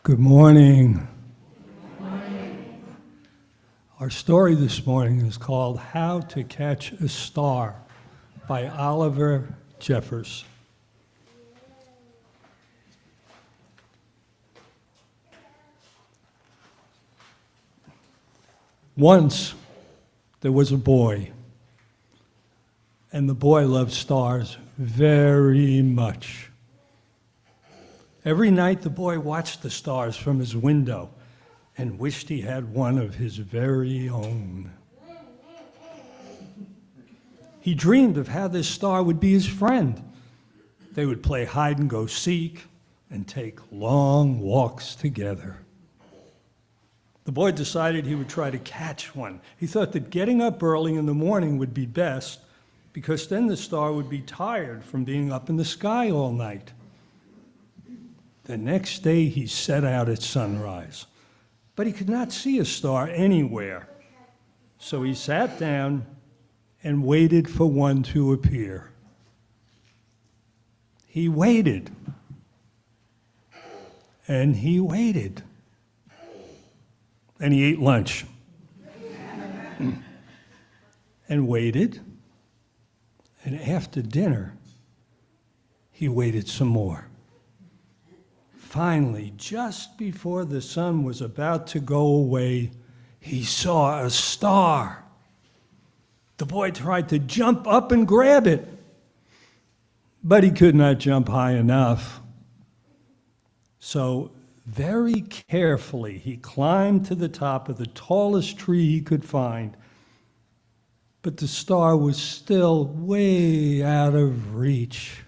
Good morning. Our story this morning is called How to Catch a Star by Oliver Jeffers. Once there was a boy, and the boy loved stars very much. Every night the boy watched the stars from his window and wished he had one of his very own. He dreamed of how this star would be his friend. They would play hide and go seek and take long walks together. The boy decided he would try to catch one. He thought that getting up early in the morning would be best because then the star would be tired from being up in the sky all night. The next day he set out at sunrise, but he could not see a star anywhere. So he sat down and waited for one to appear. He waited, and he waited, and he ate lunch, and waited, and after dinner, he waited some more. Finally, just before the sun was about to go away, he saw a star. The boy tried to jump up and grab it, but he could not jump high enough. So very carefully, he climbed to the top of the tallest tree he could find, but the star was still way out of reach.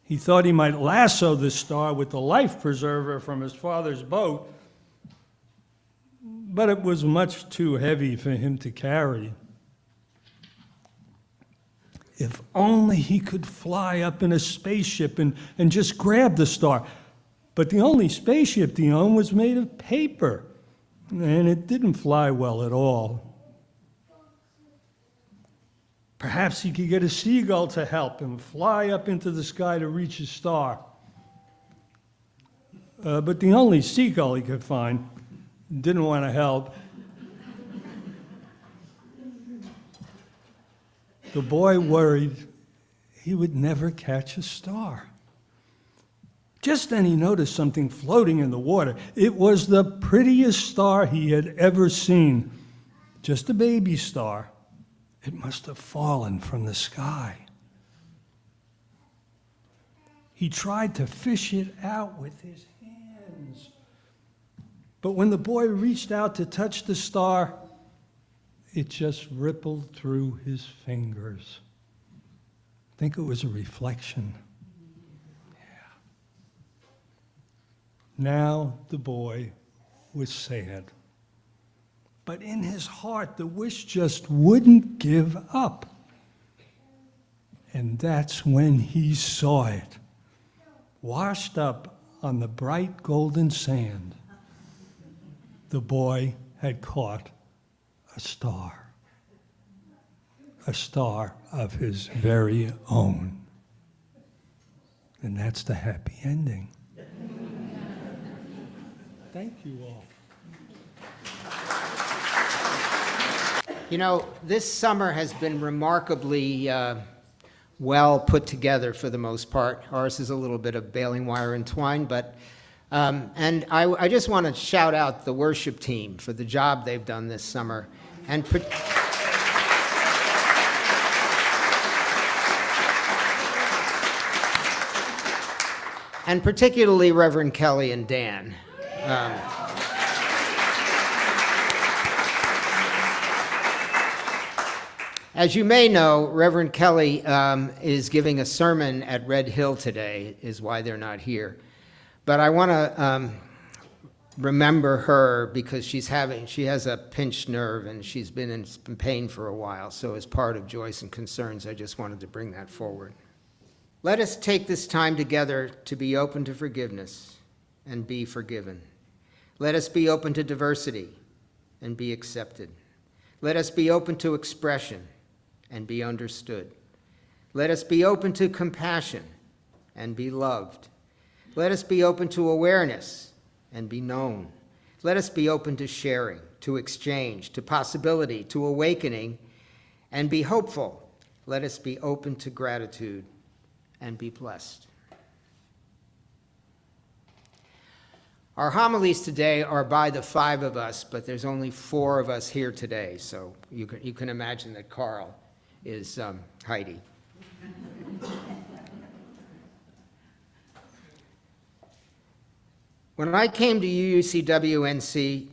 He thought he might lasso the star with the life preserver from his father's boat, but it was much too heavy for him to carry. If only he could fly up in a spaceship and just grab the star. But the only spaceship he owned was made of paper, and it didn't fly well at all. Perhaps he could get a seagull to help him fly up into the sky to reach his star. But the only seagull he could find didn't want to help. The boy worried he would never catch a star. Just then he noticed something floating in the water. It was the prettiest star he had ever seen, just a baby star. It must have fallen from the sky. He tried to fish it out with his hands. But when the boy reached out to touch the star, it just rippled through his fingers. I think it was a reflection. Yeah. Now the boy was sad. But in his heart, the wish just wouldn't give up. And that's when he saw it, washed up on the bright golden sand. The boy had caught a star of his very own. And that's the happy ending. Thank you all. You know, this summer has been remarkably well put together for the most part. Ours is a little bit of baling wire and twine, but and I just want to shout out the worship team for the job they've done this summer, and particularly Reverend Kelly and Dan. As you may know, Reverend Kelly is giving a sermon at Red Hill today, is why they're not here. But I want to remember her because she has a pinched nerve and she's been in pain for a while. So as part of Joys and Concerns, I just wanted to bring that forward. Let us take this time together to be open to forgiveness and be forgiven. Let us be open to diversity and be accepted. Let us be open to expression and be understood. Let us be open to compassion and be loved. Let us be open to awareness and be known. Let us be open to sharing, to exchange, to possibility, to awakening, and be hopeful. Let us be open to gratitude and be blessed. Our homilies today are by the five of us, but there's only four of us here today, so you can imagine that Carl is Heidi. When I came to UUCWNC,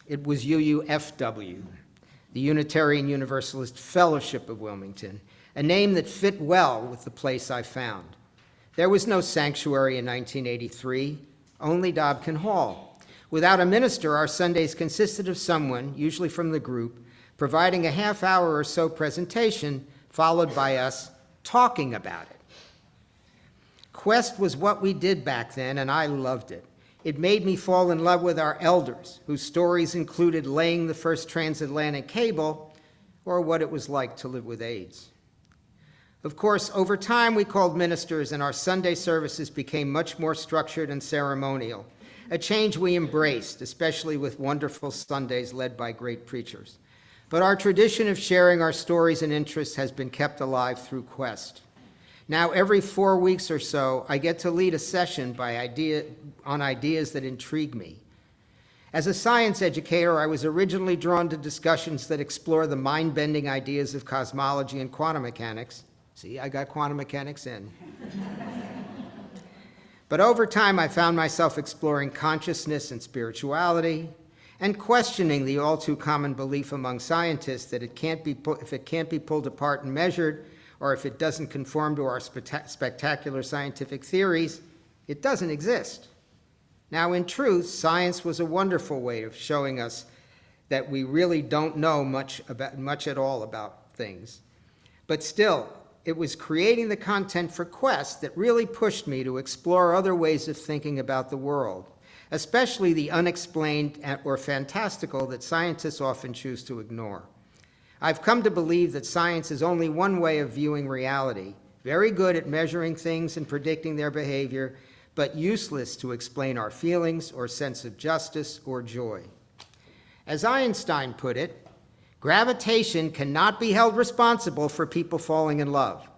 it was UUFW, the Unitarian Universalist Fellowship of Wilmington, a name that fit well with the place I found. There was no sanctuary in 1983, only Dobkin Hall. Without a minister, our Sundays consisted of someone, usually from the group, providing a half-hour or so presentation, followed by us talking about it. Quest was what we did back then, and I loved it. It made me fall in love with our elders, whose stories included laying the first transatlantic cable or what it was like to live with AIDS. Of course, over time we called ministers and our Sunday services became much more structured and ceremonial, a change we embraced, especially with wonderful Sundays led by great preachers. But our tradition of sharing our stories and interests has been kept alive through Quest. Now, every 4 weeks or so, I get to lead a session on ideas that intrigue me. As a science educator, I was originally drawn to discussions that explore the mind-bending ideas of cosmology and quantum mechanics. See, I got quantum mechanics in. But over time, I found myself exploring consciousness and spirituality and questioning the all-too-common belief among scientists that if it can't be pulled apart and measured, or if it doesn't conform to our spectacular scientific theories, it doesn't exist. Now, in truth, science was a wonderful way of showing us that we really don't know much at all about things. But still, it was creating the content for Quest that really pushed me to explore other ways of thinking about the world, especially the unexplained or fantastical that scientists often choose to ignore. I've come to believe that science is only one way of viewing reality, very good at measuring things and predicting their behavior, but useless to explain our feelings or sense of justice or joy. As Einstein put it, gravitation cannot be held responsible for people falling in love.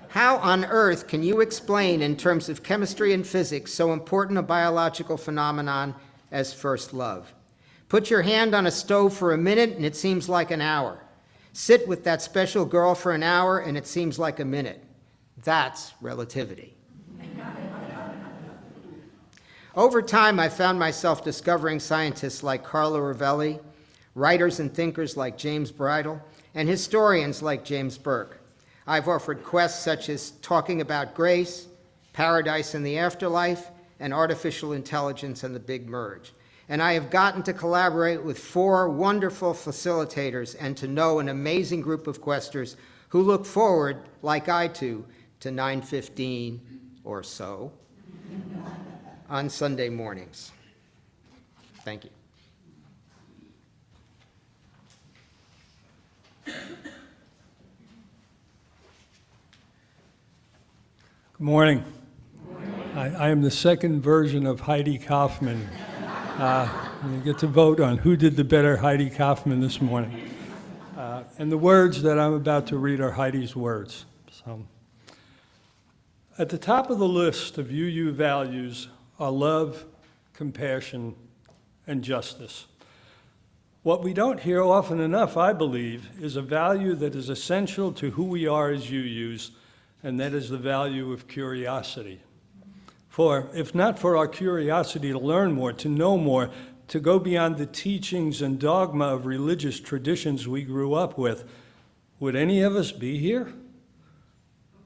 How on earth can you explain, in terms of chemistry and physics, so important a biological phenomenon as first love? Put your hand on a stove for a minute and it seems like an hour. Sit with that special girl for an hour and it seems like a minute. That's relativity. Over time, I found myself discovering scientists like Carlo Rovelli, writers and thinkers like James Bridle, and historians like James Burke. I've offered quests such as talking about grace, paradise and the afterlife, and artificial intelligence and the big merge. And I have gotten to collaborate with 4 wonderful facilitators and to know an amazing group of questers who look forward, like I do, to 9:15 or so on Sunday mornings. Thank you. Good morning. I am the second version of Heidi Kaufman. You get to vote on who did the better Heidi Kaufman this morning. And the words that I'm about to read are Heidi's words. So, at the top of the list of UU values are love, compassion, and justice. What we don't hear often enough, I believe, is a value that is essential to who we are as UUs, and that is the value of curiosity. For if not for our curiosity to learn more, to know more, to go beyond the teachings and dogma of religious traditions we grew up with, would any of us be here?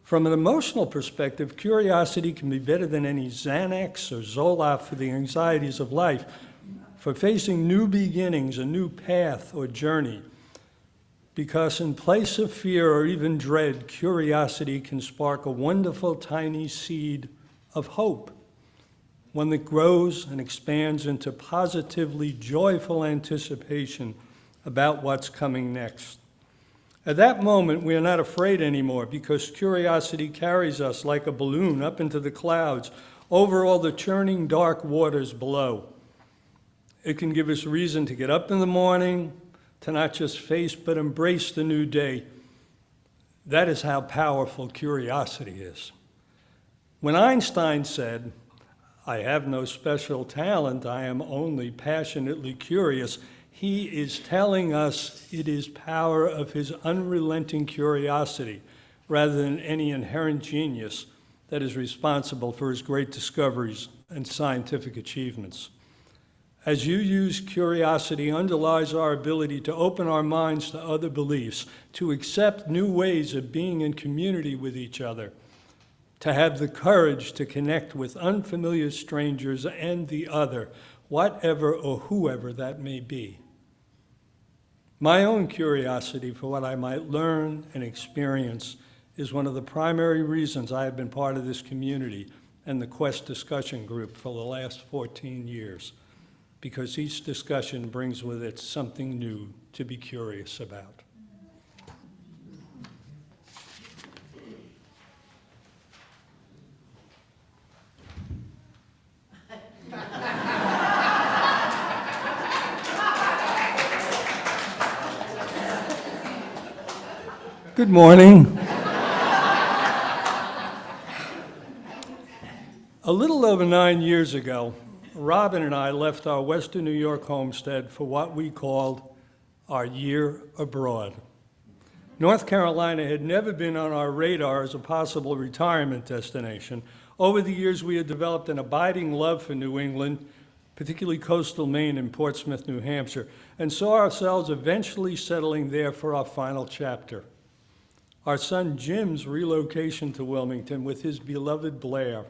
From an emotional perspective, curiosity can be better than any Xanax or Zoloft for the anxieties of life, for facing new beginnings, a new path or journey. Because in place of fear or even dread, curiosity can spark a wonderful tiny seed of hope, one that grows and expands into positively joyful anticipation about what's coming next. At that moment, we are not afraid anymore because curiosity carries us like a balloon up into the clouds, over all the churning dark waters below. It can give us reason to get up in the morning, to not just face but embrace the new day. That is how powerful curiosity is. When Einstein said, "I have no special talent, I am only passionately curious," he is telling us it is power of his unrelenting curiosity rather than any inherent genius that is responsible for his great discoveries and scientific achievements. As you use curiosity underlies our ability to open our minds to other beliefs, to accept new ways of being in community with each other, to have the courage to connect with unfamiliar strangers and the other, whatever or whoever that may be. My own curiosity for what I might learn and experience is one of the primary reasons I have been part of this community and the Quest discussion group for the last 14 years, because each discussion brings with it something new to be curious about. Good morning. A little over 9 years ago, Robin and I left our Western New York homestead for what we called our year abroad. North Carolina had never been on our radar as a possible retirement destination. Over the years, we had developed an abiding love for New England, particularly coastal Maine and Portsmouth, New Hampshire, and saw ourselves eventually settling there for our final chapter. Our son Jim's relocation to Wilmington with his beloved Blair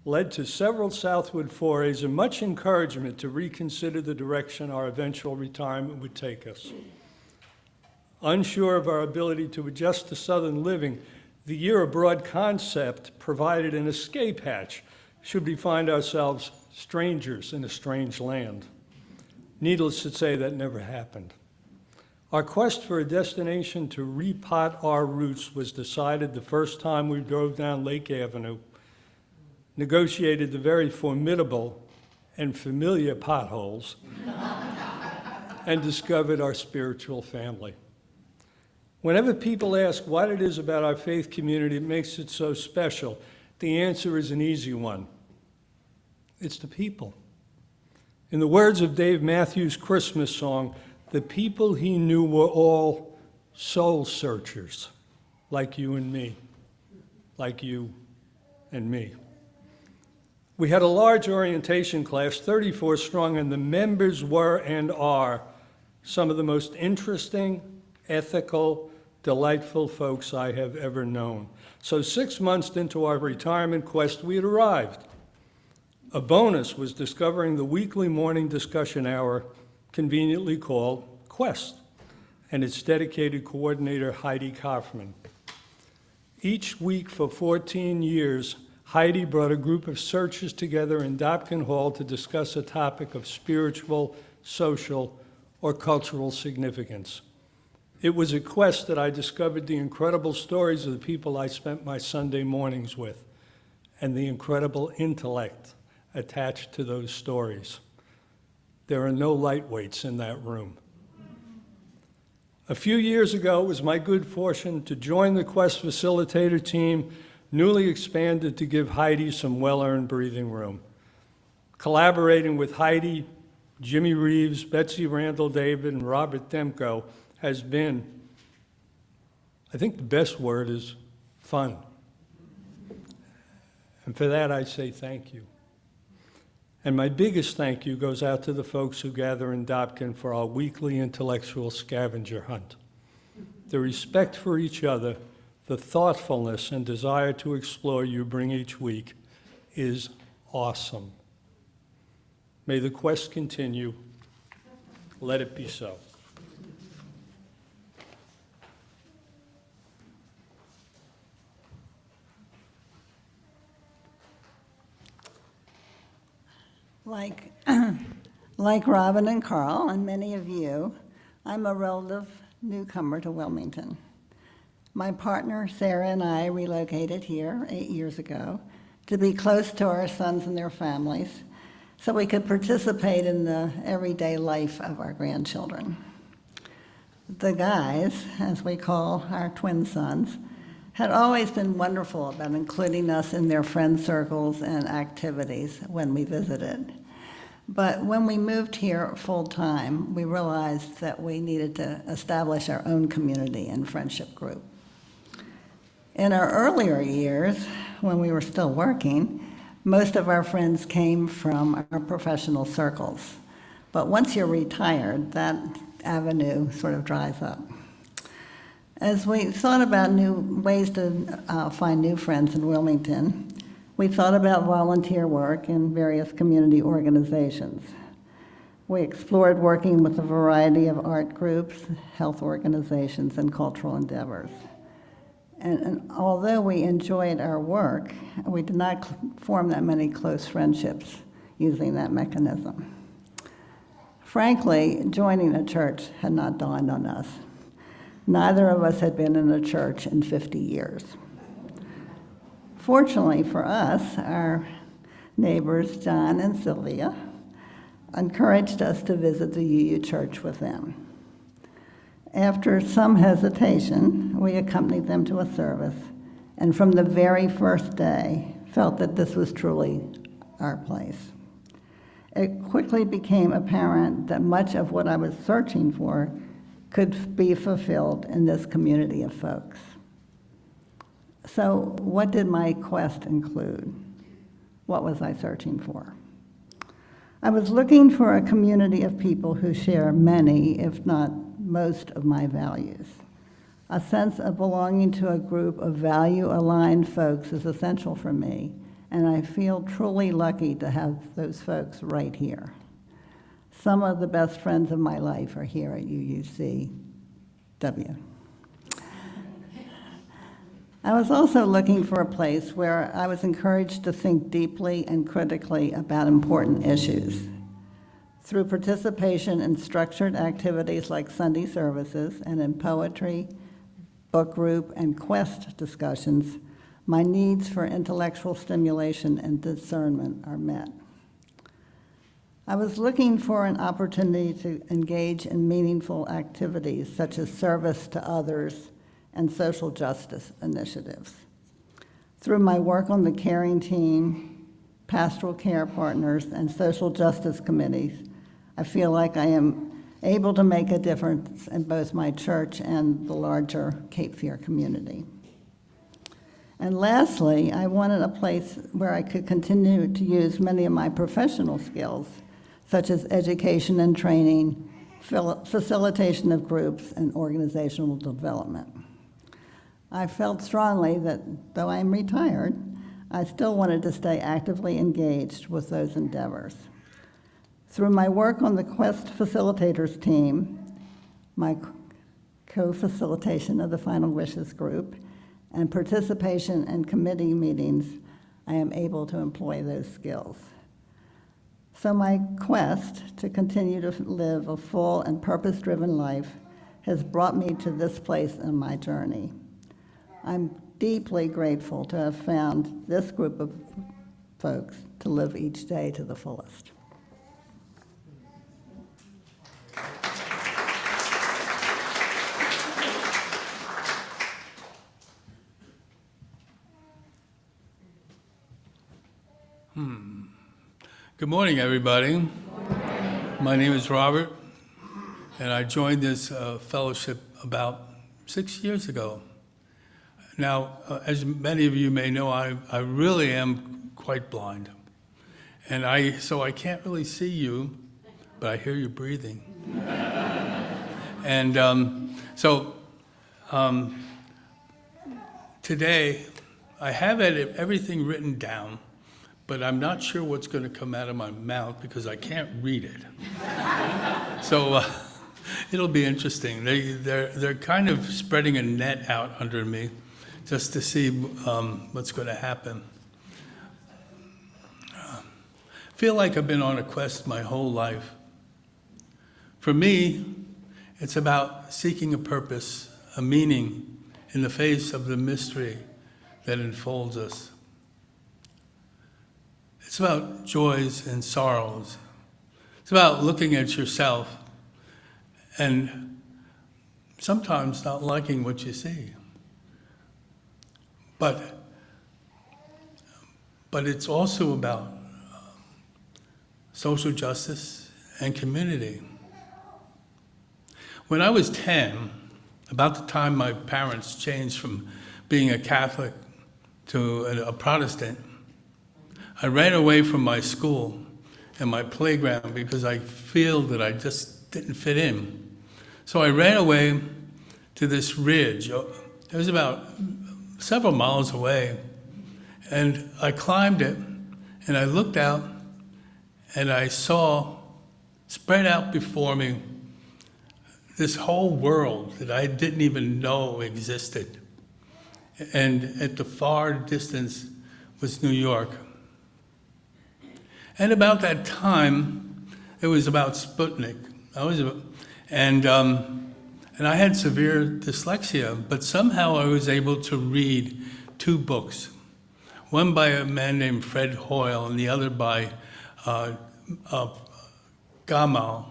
led to several southward forays and much encouragement to reconsider the direction our eventual retirement would take us. Unsure of our ability to adjust to southern living, the year abroad concept provided an escape hatch should we find ourselves strangers in a strange land. Needless to say, that never happened. Our quest for a destination to repot our roots was decided the first time we drove down Lake Avenue, negotiated the very formidable and familiar potholes, and discovered our spiritual family. Whenever people ask what it is about our faith community that makes it so special, the answer is an easy one. It's the people. In the words of Dave Matthews' Christmas song, the people he knew were all soul searchers, like you and me, like you and me. We had a large orientation class, 34 strong, and the members were and are some of the most interesting, ethical, delightful folks I have ever known. So 6 months into our retirement quest, we had arrived. A bonus was discovering the weekly morning discussion hour, conveniently called Quest, and its dedicated coordinator, Heidi Kaufman. Each week for 14 years, Heidi brought a group of searchers together in Dobkin Hall to discuss a topic of spiritual, social, or cultural significance. It was at Quest that I discovered the incredible stories of the people I spent my Sunday mornings with, and the incredible intellect attached to those stories. There are no lightweights in that room. A few years ago, it was my good fortune to join the Quest facilitator team, newly expanded to give Heidi some well-earned breathing room. Collaborating with Heidi, Jimmy Reeves, Betsy Randall David, and Robert Demko has been, I think the best word is fun. And for that, I say thank you. And my biggest thank you goes out to the folks who gather in Dobkin for our weekly intellectual scavenger hunt. The respect for each other, the thoughtfulness and desire to explore you bring each week is awesome. May the quest continue. Let it be so. Like Robin and Carl and many of you, I'm a relative newcomer to Wilmington. My partner, Sarah, and I relocated here 8 years ago to be close to our sons and their families so we could participate in the everyday life of our grandchildren. The guys, as we call our twin sons, had always been wonderful about including us in their friend circles and activities when we visited. But when we moved here full-time, we realized that we needed to establish our own community and friendship group. In our earlier years, when we were still working, most of our friends came from our professional circles. But once you're retired, that avenue sort of dries up. As we thought about new ways to find new friends in Wilmington, we thought about volunteer work in various community organizations. We explored working with a variety of art groups, health organizations, and cultural endeavors. And although we enjoyed our work, we did not form that many close friendships using that mechanism. Frankly, joining a church had not dawned on us. Neither of us had been in a church in 50 years. Fortunately for us, our neighbors, John and Sylvia, encouraged us to visit the UU Church with them. After some hesitation, we accompanied them to a service, and from the very first day, felt that this was truly our place. It quickly became apparent that much of what I was searching for could be fulfilled in this community of folks. So what did my quest include? What was I searching for? I was looking for a community of people who share many, if not most, of my values. A sense of belonging to a group of value-aligned folks is essential for me, and I feel truly lucky to have those folks right here. Some of the best friends of my life are here at UUCW. I was also looking for a place where I was encouraged to think deeply and critically about important issues. Through participation in structured activities like Sunday services and in poetry, book group, and quest discussions, my needs for intellectual stimulation and discernment are met. I was looking for an opportunity to engage in meaningful activities such as service to others and social justice initiatives. Through my work on the caring team, pastoral care partners, and social justice committees, I feel like I am able to make a difference in both my church and the larger Cape Fear community. And lastly, I wanted a place where I could continue to use many of my professional skills, such as education and training, facilitation of groups, and organizational development. I felt strongly that though I'm retired, I still wanted to stay actively engaged with those endeavors. Through my work on the Quest Facilitators team, my co-facilitation of the Final Wishes group, and participation in committee meetings, I am able to employ those skills. So my quest to continue to live a full and purpose-driven life has brought me to this place in my journey. I'm deeply grateful to have found this group of folks to live each day to the fullest. Good morning, everybody. Good morning. My name is Robert, and I joined this fellowship about 6 years ago. Now, as many of you may know, I really am quite blind, and so I can't really see you, but I hear you breathing. And today, I have everything written down, but I'm not sure what's going to come out of my mouth because I can't read it. So it'll be interesting. They're kind of spreading a net out under me just to see what's going to happen. I feel like I've been on a quest my whole life. For me, It's about seeking a purpose, a meaning in the face of the mystery that enfolds us. It's about joys and sorrows. It's about looking at yourself and sometimes not liking what you see. But it's also about social justice and community. When I was 10, about the time my parents changed from being a Catholic to a Protestant, I ran away from my school and my playground because I feel that I just didn't fit in. So I ran away to this ridge. It was about several miles away. And I climbed it, and I looked out, and I saw spread out before me this whole world that I didn't even know existed. And at the far distance was New York. And about that time, it was about Sputnik. And I had severe dyslexia, but somehow I was able to read 2 books. One by a man named Fred Hoyle, and the other by Gamow,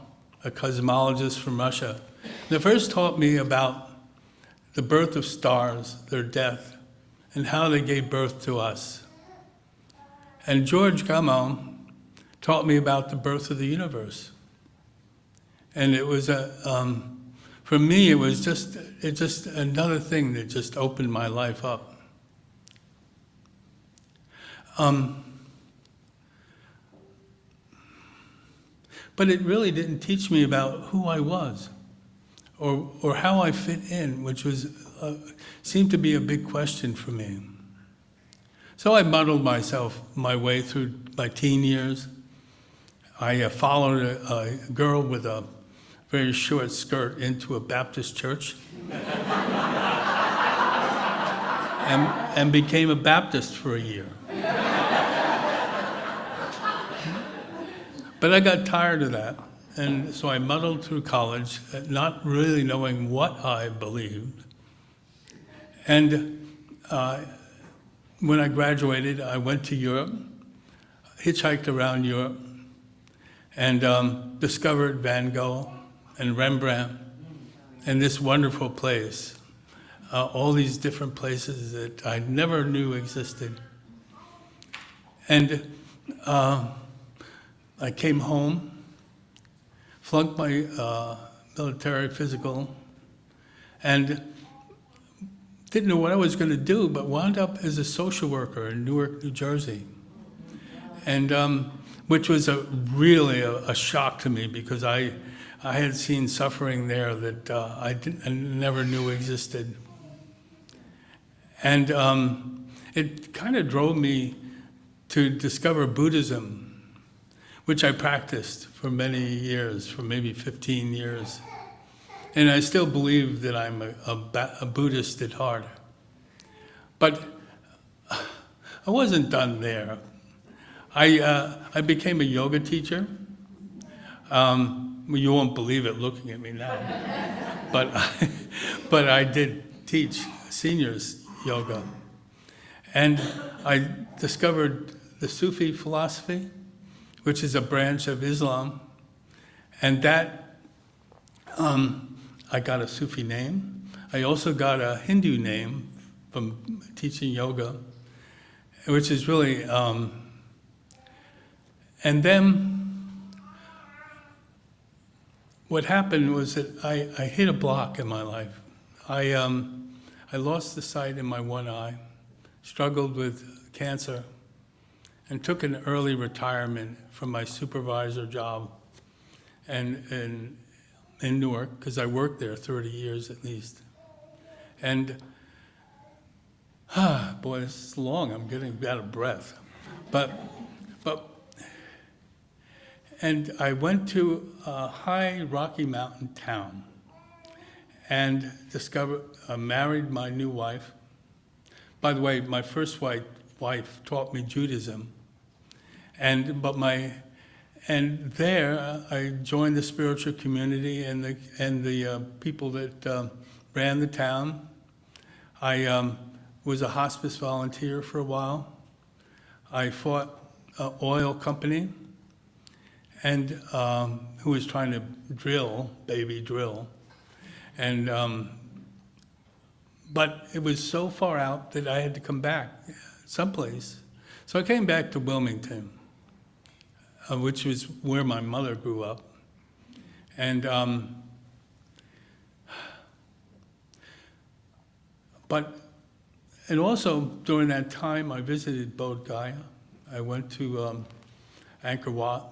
a cosmologist from Russia. The first taught me about the birth of stars, their death, and how they gave birth to us. And George Gamow taught me about the birth of the universe. And it was for me, it was just another thing that just opened my life up. But it really didn't teach me about who I was or how I fit in, which was seemed to be a big question for me. So I muddled my way through my teen years. I followed a girl with a very short skirt into a Baptist church and became a Baptist for a year. But I got tired of that, and so I muddled through college, not really knowing what I believed. And when I graduated, I went to Europe, hitchhiked around Europe, and discovered Van Gogh and Rembrandt and this wonderful place, all these different places that I never knew existed. And I came home, flunked my military physical, and didn't know what I was going to do, but wound up as a social worker in Newark, New Jersey. And which was really a shock to me because I had seen suffering there that I never knew existed. And it kind of drove me to discover Buddhism, which I practiced for many years, for maybe 15 years. And I still believe that I'm a Buddhist at heart. But I wasn't done there. I became a yoga teacher. You won't believe it looking at me now. But I did teach seniors yoga. And I discovered the Sufi philosophy, which is a branch of Islam. And that, I got a Sufi name. I also got a Hindu name from teaching yoga, which is really, and then what happened was that I hit a block in my life. I lost the sight in my one eye, struggled with cancer, and took an early retirement from my supervisor job and in Newark, because I worked there 30 years at least. And, boy, this is long, I'm getting out of breath. And I went to a high Rocky Mountain town and married my new wife. By the way, my first wife taught me Judaism. And there, I joined the spiritual community and the people that ran the town. I was a hospice volunteer for a while. I fought an oil company and who was trying to drill, baby drill. And but it was so far out that I had to come back someplace. So I came back to Wilmington, which was where my mother grew up. And and also during that time, I visited Bodh Gaya. I went to Angkor Wat.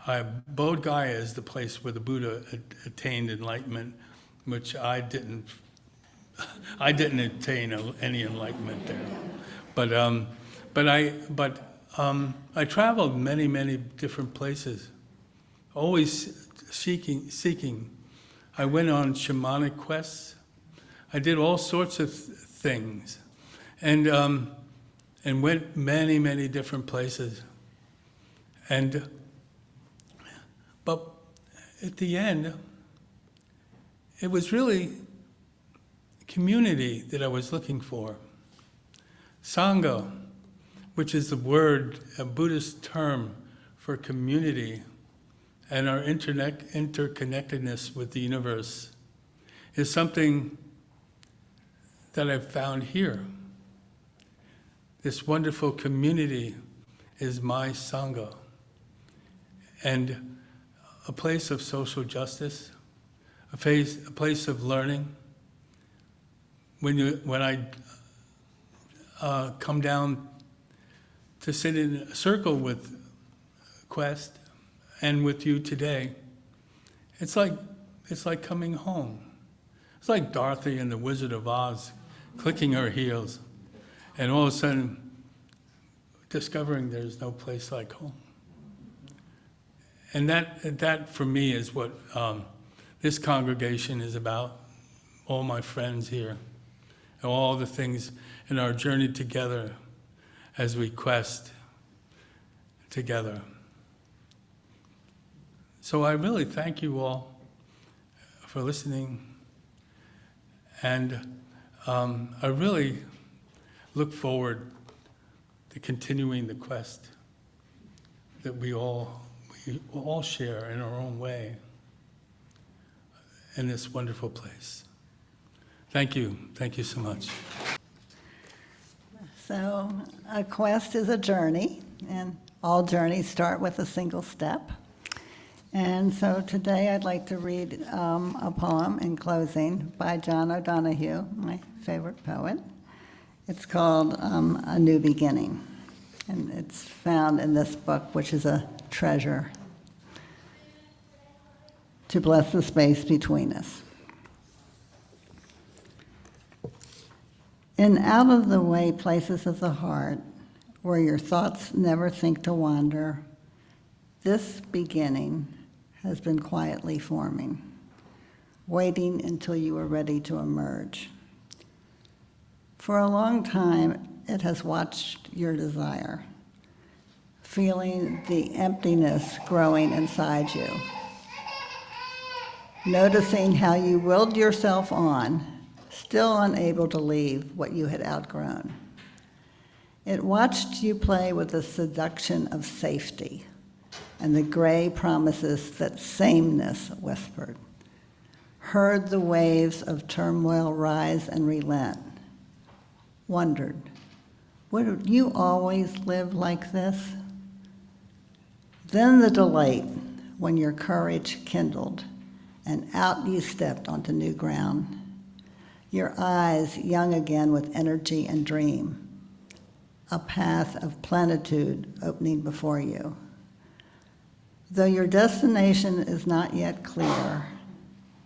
Bodh Gaya is the place where the Buddha attained enlightenment, which I didn't attain any enlightenment there. But I traveled many different places, always seeking. I went on shamanic quests. I did all sorts of things, and went many different places. But at the end, it was really community that I was looking for. Sangha, which is the word, a Buddhist term for community and our interconnectedness with the universe, is something that I've found here. This wonderful community is my Sangha, and a place of social justice, a place of learning. When I come down to sit in a circle with Quest and with you today, it's like coming home. It's like Dorothy and the Wizard of Oz clicking her heels and all of a sudden discovering there's no place like home. And that for me is what this congregation is about, all my friends here, and all the things in our journey together as we quest together. So I really thank you all for listening, and I really look forward to continuing the quest that we all share in our own way in this wonderful place. Thank you so much. So a quest is a journey, and all journeys start with a single step. And so today I'd like to read a poem in closing by John O'Donohue, my favorite poet. It's called A New Beginning, and it's found in this book, which is a treasure to bless the space between us. In out-of-the-way places of the heart, where your thoughts never think to wander, this beginning has been quietly forming, waiting until you are ready to emerge. For a long time, it has watched your desire, feeling the emptiness growing inside you, noticing how you willed yourself on, still unable to leave what you had outgrown. It watched you play with the seduction of safety and the gray promises that sameness whispered, heard the waves of turmoil rise and relent, wondered, would you always live like this? Then the delight when your courage kindled and out you stepped onto new ground, your eyes young again with energy and dream, a path of plenitude opening before you. Though your destination is not yet clear,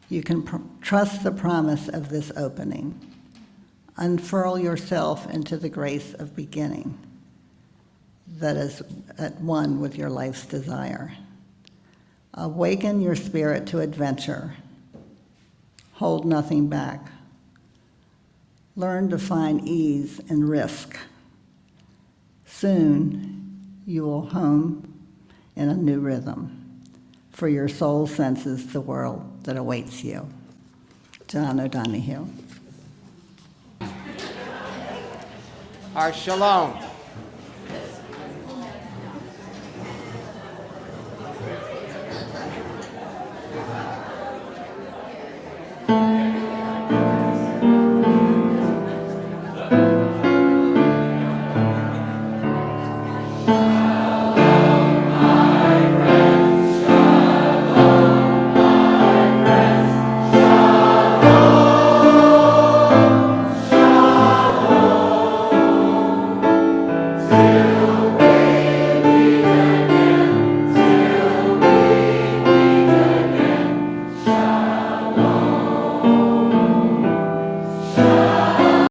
you can trust the promise of this opening. Unfurl yourself into the grace of beginning that is at one with your life's desire. Awaken your spirit to adventure. Hold nothing back. Learn to find ease in risk. Soon you will home in a new rhythm, for your soul senses the world that awaits you. John O'Donohue. Our shalom.